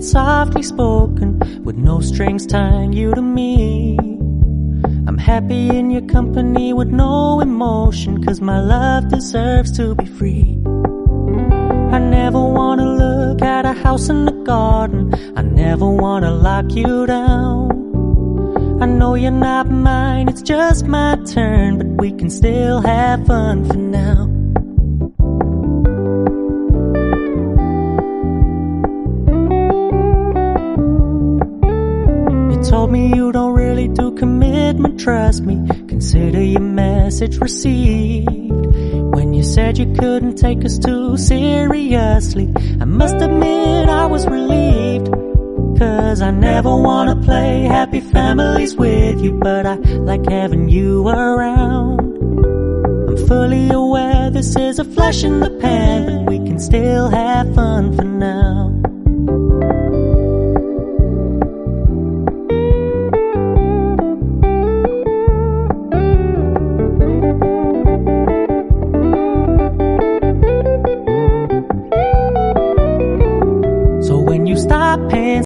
softly spoken, with no strings tying you to me. I'm happy in your company with no emotion, 'cause my love deserves to be free. I never wanna look at a house in the garden, I never wanna lock you down. I know you're not mine, it's just my turn, but we can still have fun for now. You told me you don't really do commitment, trust me, consider your message received. When you said you couldn't take us too seriously, I must admit I was relieved. 'Cause I never wanna play happy families with you, but I like having you around. I'm fully aware this is a flash in the pan, but we can still have fun for now.